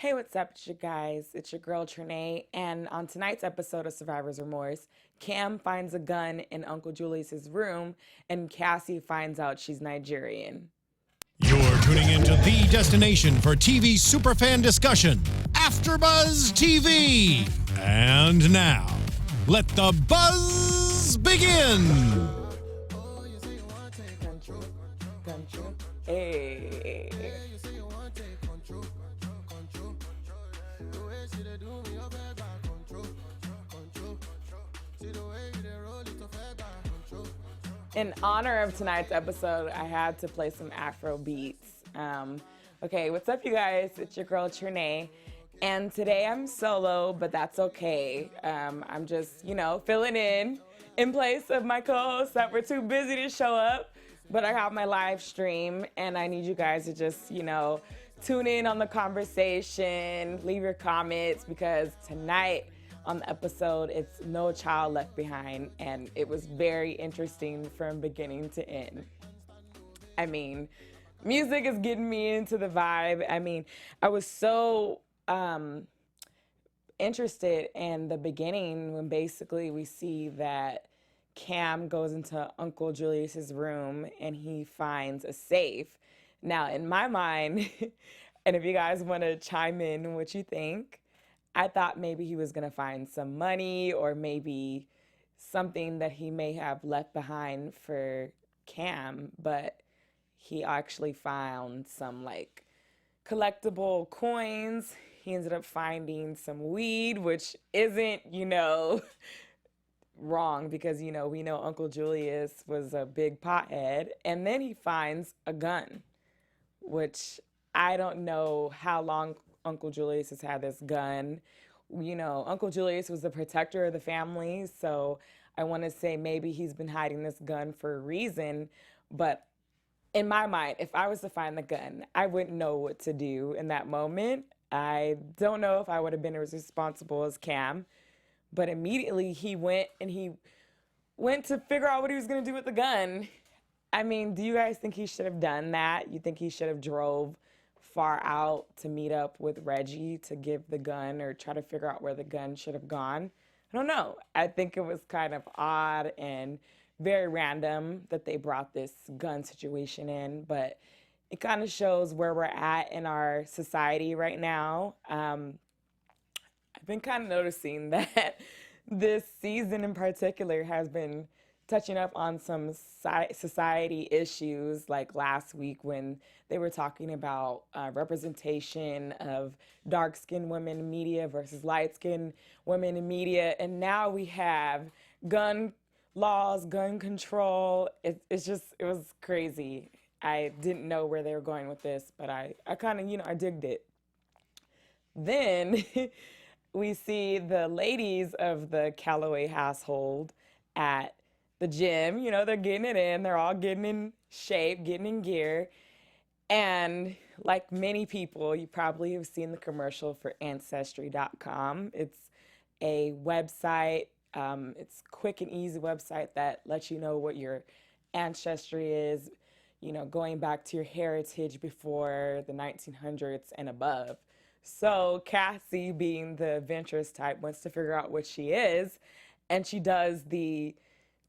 Hey, what's up, you guys? It's your girl Trene, and on tonight's episode of Survivor's Remorse, Kam finds a gun in Uncle Julius's room, and Cassie finds out she's Nigerian. You're tuning into the destination for TV superfan discussion, AFTERBUZZ TV. And now, let the buzz begin. Country. Hey. In honor of tonight's episode, I had to play some Afro beats. Okay, what's up, you guys? It's your girl Trene, and today I'm solo, but that's okay. I'm just, filling in place of my co-hosts that were too busy to show up. But I have my live stream, and I need you guys to just, tune in on the conversation, leave your comments, because tonight on the episode, it's No Child Left Behind, and it was very interesting from beginning to end. I mean, music is getting me into the vibe. I mean, I was so interested in the beginning when basically we see that Kam goes into Uncle Julius's room and he finds a safe. Now, in my mind, and if you guys want to chime in what you think, I thought maybe he was going to find some money or maybe something that he may have left behind for Kam, but he actually found some collectible coins. He ended up finding some weed, which isn't, wrong because, we know Uncle Julius was a big pothead. And then he finds a gun, which I don't know how long Uncle Julius has had this gun. Uncle Julius was the protector of the family, so I want to say maybe he's been hiding this gun for a reason. But in my mind, if I was to find the gun, I wouldn't know what to do in that moment. I don't know if I would have been as responsible as Kam, but immediately he went to figure out what he was going to do with the gun. I mean, do you guys think he should have done that? You think he should have drove far out to meet up with Reggie to give the gun or try to figure out where the gun should have gone? I don't know. I think it was kind of odd and very random that they brought this gun situation in, but it kind of shows where we're at in our society right now. I've been kind of noticing that this season in particular has been touching up on some society issues, like last week when they were talking about representation of dark-skinned women in media versus light-skinned women in media. And now we have gun laws, gun control. It was crazy. I didn't know where they were going with this, but I kind of, I digged it. Then we see the ladies of the Calloway household at the gym. They're getting it in. They're all getting in shape, getting in gear. And like many people, you probably have seen the commercial for ancestry.com. It's a website. It's a quick and easy website that lets you know what your ancestry is, going back to your heritage before the 1900s and above. So Cassie, being the adventurous type, wants to figure out what she is, and she does the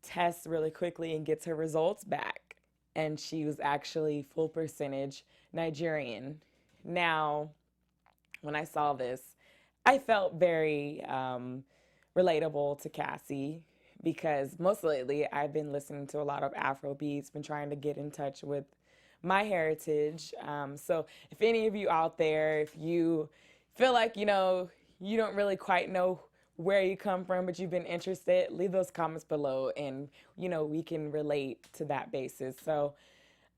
test really quickly and gets her results back. And she was actually full percentage Nigerian. Now, when I saw this, I felt very relatable to Cassie because most lately I've been listening to a lot of Afro beats, been trying to get in touch with my heritage. So if any of you out there, if you feel like, you don't really quite know where you come from, but you've been interested, leave those comments below and, we can relate to that basis. So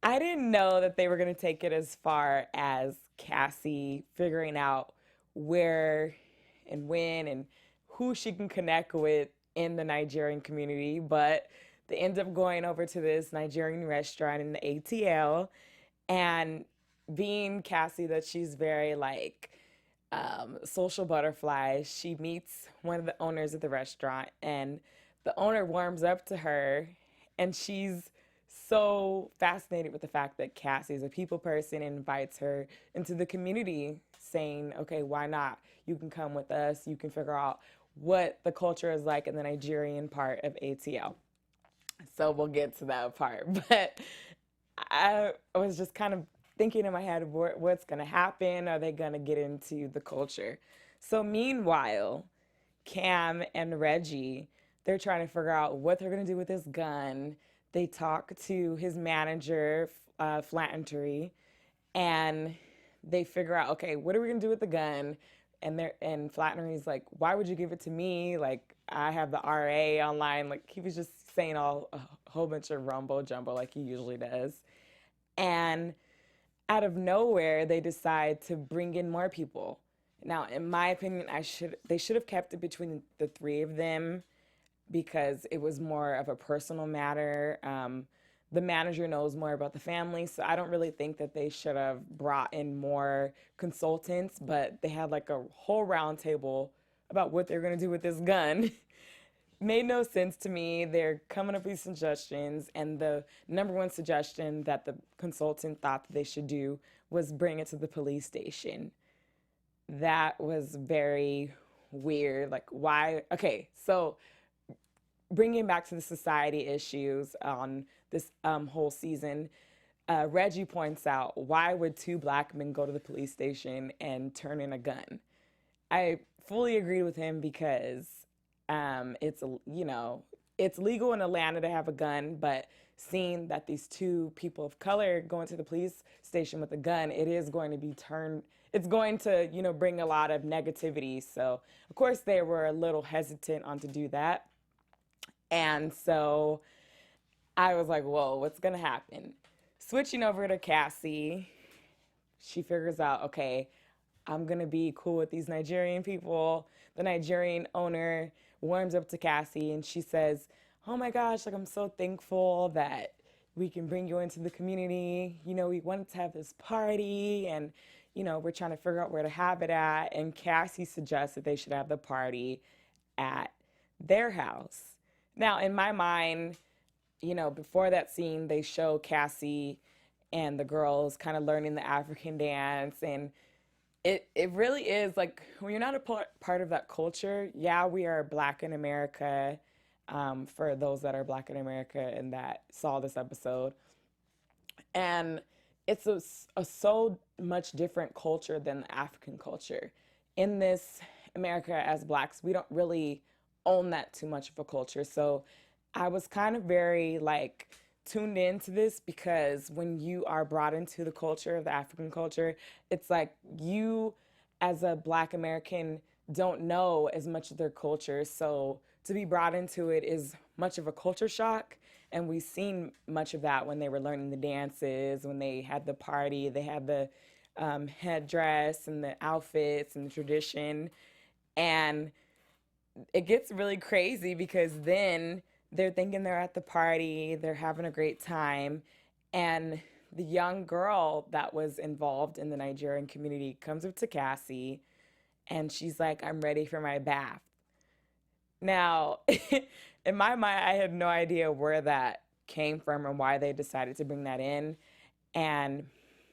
I didn't know that they were going to take it as far as Cassie figuring out where and when and who she can connect with in the Nigerian community, but they end up going over to this Nigerian restaurant in the ATL, and being Cassie that she's very social butterfly, she meets one of the owners of the restaurant, and the owner warms up to her, and she's so fascinated with the fact that Cassie is a people person and invites her into the community. saying, okay, why not? You can come with us. You can figure out what the culture is like in the Nigerian part of ATL. So we'll get to that part. But I was just kind of thinking in my head, what's going to happen? Are they going to get into the culture? So meanwhile, Kam and Reggie, they're trying to figure out what they're going to do with this gun. They talk to his manager, Flannery, and they figure out, okay, what are we going to do with the gun? And Flannery's like, why would you give it to me? Like, I have the RA online. Like, he was just saying a whole bunch of rumbo jumbo like he usually does. And out of nowhere, they decide to bring in more people. Now, in my opinion, they should have kept it between the three of them because it was more of a personal matter. The manager knows more about the family, so I don't really think that they should have brought in more consultants, but they had like a whole round table about what they're going to do with this gun. Made no sense to me. They're coming up with suggestions, and the number one suggestion that the consultant thought that they should do was bring it to the police station. That was very weird. Like, why? Okay, so bringing back to the society issues on this whole season, Reggie points out, why would two black men go to the police station and turn in a gun? I fully agree with him because it's legal in Atlanta to have a gun, but seeing that these two people of color go into the police station with a gun, it's going to bring a lot of negativity. So of course they were a little hesitant on to do that. And so I was like, whoa, what's going to happen? Switching over to Cassie, she figures out, okay, I'm going to be cool with these Nigerian people. The Nigerian owner warms up to Cassie and she says, oh my gosh, like, I'm so thankful that we can bring you into the community. We wanted to have this party and, we're trying to figure out where to have it at. And Cassie suggests that they should have the party at their house. Now, in my mind, before that scene, they show Cassie and the girls kind of learning the African dance. And it really is like, when you're not a part of that culture, yeah, we are Black in America, for those that are Black in America and that saw this episode. And it's a so much different culture than the African culture. In this America, as Blacks, we don't really own that too much of a culture. So I was kind of very tuned into this because when you are brought into the culture of the African culture, it's like you as a Black American don't know as much of their culture. So to be brought into it is much of a culture shock. And we've seen much of that when they were learning the dances, when they had the party, they had the headdress and the outfits and the tradition. And it gets really crazy because then they're thinking they're at the party, they're having a great time, and the young girl that was involved in the Nigerian community comes up to Cassie, and she's like, I'm ready for my bath. Now, in my mind, I had no idea where that came from and why they decided to bring that in. And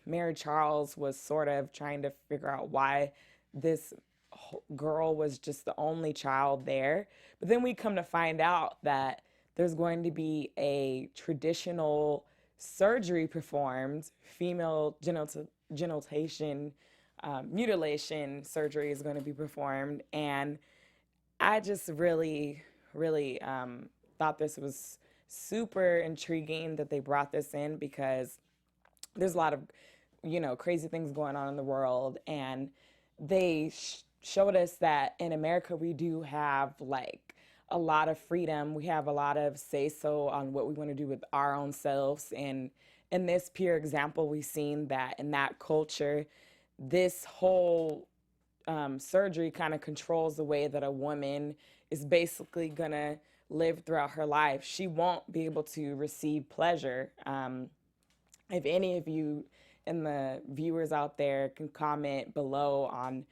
Mary Charles was sort of trying to figure out why this girl was just the only child there. But then we come to find out that there's going to be a traditional surgery performed, female genital mutilation surgery is going to be performed. And I just really, really thought this was super intriguing that they brought this in because there's a lot of, crazy things going on in the world. And they showed us that in America, we do have a lot of freedom. We have a lot of say-so on what we want to do with our own selves. And in this pure example, we've seen that in that culture, this whole surgery kind of controls the way that a woman is basically going to live throughout her life. She won't be able to receive pleasure. If any of you and the viewers out there can comment below on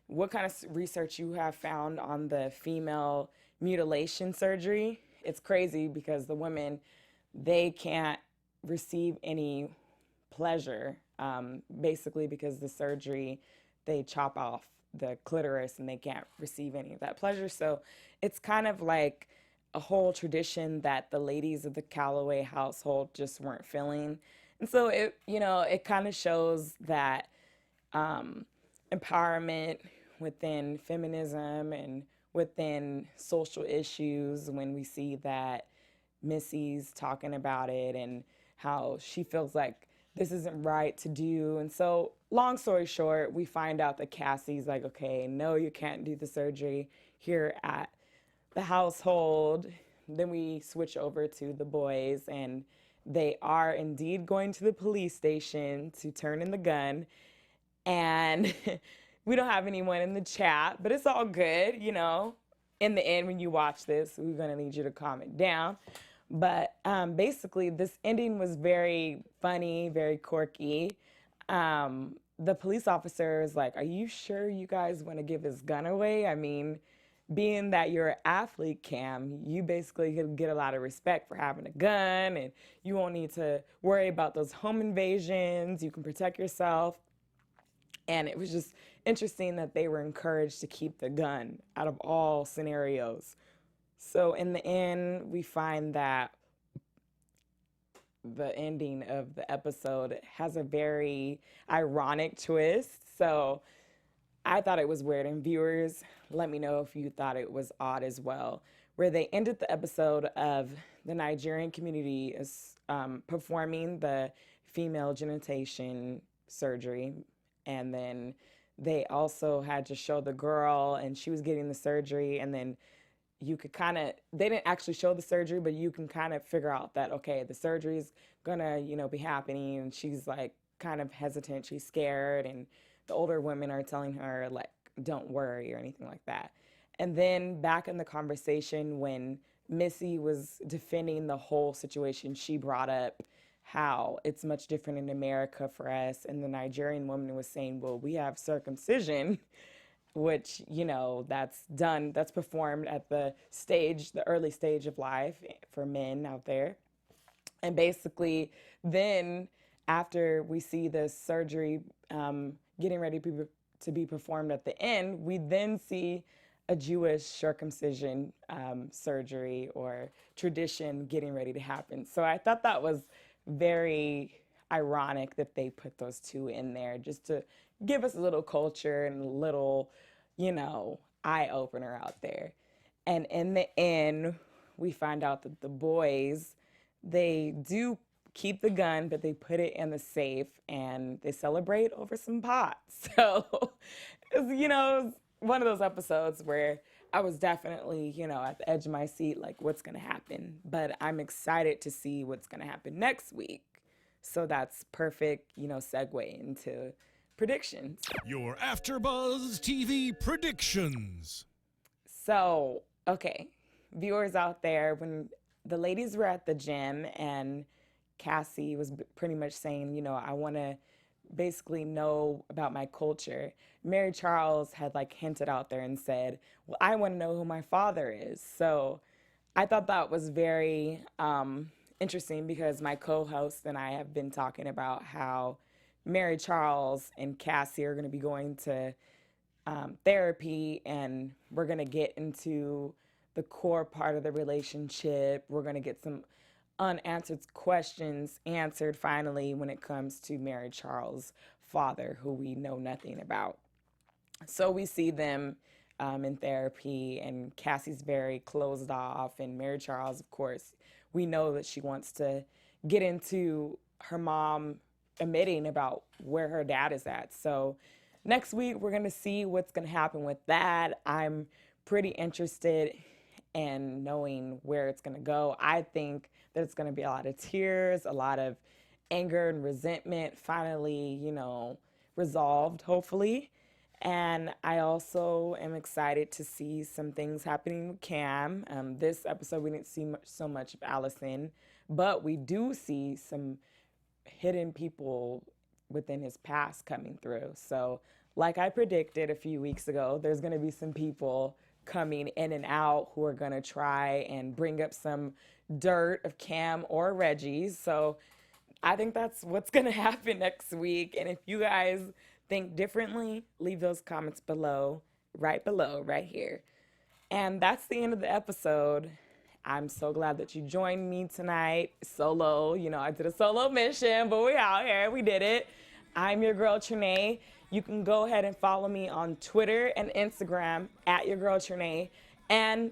what kind of research you have found on the female mutilation surgery. It's crazy because the women, they can't receive any pleasure, basically because the surgery, they chop off the clitoris and they can't receive any of that pleasure. So it's kind of like a whole tradition that the ladies of the Calloway household just weren't feeling. And so it kind of shows that empowerment within feminism and within social issues when we see that Missy's talking about it and how she feels like this isn't right to do. And so, long story short, we find out that Cassie's like, okay, no, you can't do the surgery here at the household. Then we switch over to the boys, and they are indeed going to the police station to turn in the gun. And we don't have anyone in the chat, but it's all good, In the end, when you watch this, we're going to need you to calm it down. But basically, this ending was very funny, very quirky. The police officer is like, are you sure you guys want to give his gun away? I mean, being that you're an athlete, Kam, you basically could get a lot of respect for having a gun, and you won't need to worry about those home invasions. You can protect yourself. And it was just interesting that they were encouraged to keep the gun out of all scenarios. So in the end, we find that the ending of the episode has a very ironic twist. So I thought it was weird, and viewers, let me know if you thought it was odd as well, where they ended the episode of the Nigerian community is performing the female genitation surgery, and then they also had to show the girl, and she was getting the surgery, and then you could they didn't actually show the surgery, but you can kind of figure out that, okay, the surgery's gonna, be happening, and she's like kind of hesitant, she's scared, and the older women are telling her like, don't worry or anything like that. And then back in the conversation when Missy was defending the whole situation, she brought up how it's much different in America for us, and the Nigerian woman was saying, well, we have circumcision, which, that's performed at the early stage of life for men out there. And basically, then after we see the surgery getting ready to be performed at the end, we then see a Jewish circumcision surgery or tradition getting ready to happen. So I thought that was very ironic that they put those two in there just to give us a little culture and a little, eye opener out there. And in the end, we find out that the boys, they do keep the gun, but they put it in the safe and they celebrate over some pot. So, it was one of those episodes where I was definitely, at the edge of my seat, like, what's going to happen? But I'm excited to see what's going to happen next week. So that's perfect, segue into predictions. Your AfterBuzz TV predictions. So, okay, viewers out there, when the ladies were at the gym and Cassie was pretty much saying, I want to basically know about my culture, Mary Charles had like hinted out there and said, well, I want to know who my father is. So I thought that was very interesting because my co-host and I have been talking about how Mary Charles and Cassie are going to be going to therapy, and we're going to get into the core part of the relationship. We're going to get some unanswered questions answered finally when it comes to Mary Charles' father, who we know nothing about. So we see them in therapy, and Cassie's very closed off, and Mary Charles, of course, we know that she wants to get into her mom admitting about where her dad is at. So next week, we're going to see what's going to happen with that. I'm pretty interested in knowing where it's going to go. I think that it's going to be a lot of tears, a lot of anger and resentment finally, resolved, hopefully. And I also am excited to see some things happening with Kam. This episode, we didn't see so much of Allison, but we do see some hidden people within his past coming through. So like I predicted a few weeks ago, there's going to be some people coming in and out who are going to try and bring up some dirt of Kam or Reggie. So I think that's what's going to happen next week. And if you guys think differently, leave those comments below, right here. And that's the end of the episode. I'm so glad that you joined me tonight. Solo, I did a solo mission, but we out here, we did it. I'm your girl, Trene. You can go ahead and follow me on Twitter and Instagram at your girl, Trene. And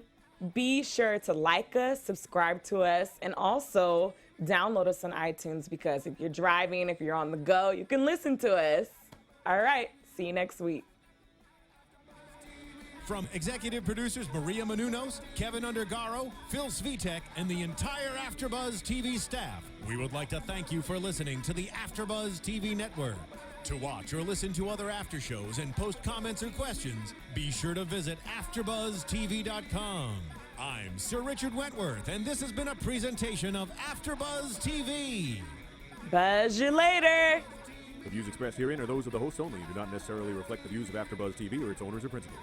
be sure to like us, subscribe to us, and also download us on iTunes, because if you're driving, if you're on the go, you can listen to us. All right, see you next week. From executive producers Maria Menounos, Kevin Undergaro, Phil Svitek, and the entire AfterBuzz TV staff, we would like to thank you for listening to the AfterBuzz TV network. To watch or listen to other after shows and post comments or questions, be sure to visit AfterBuzzTV.com. I'm Sir Richard Wentworth, and this has been a presentation of AfterBuzz TV. Buzz you later. The views expressed herein are those of the hosts only and do not necessarily reflect the views of AfterBuzz TV or its owners or principals.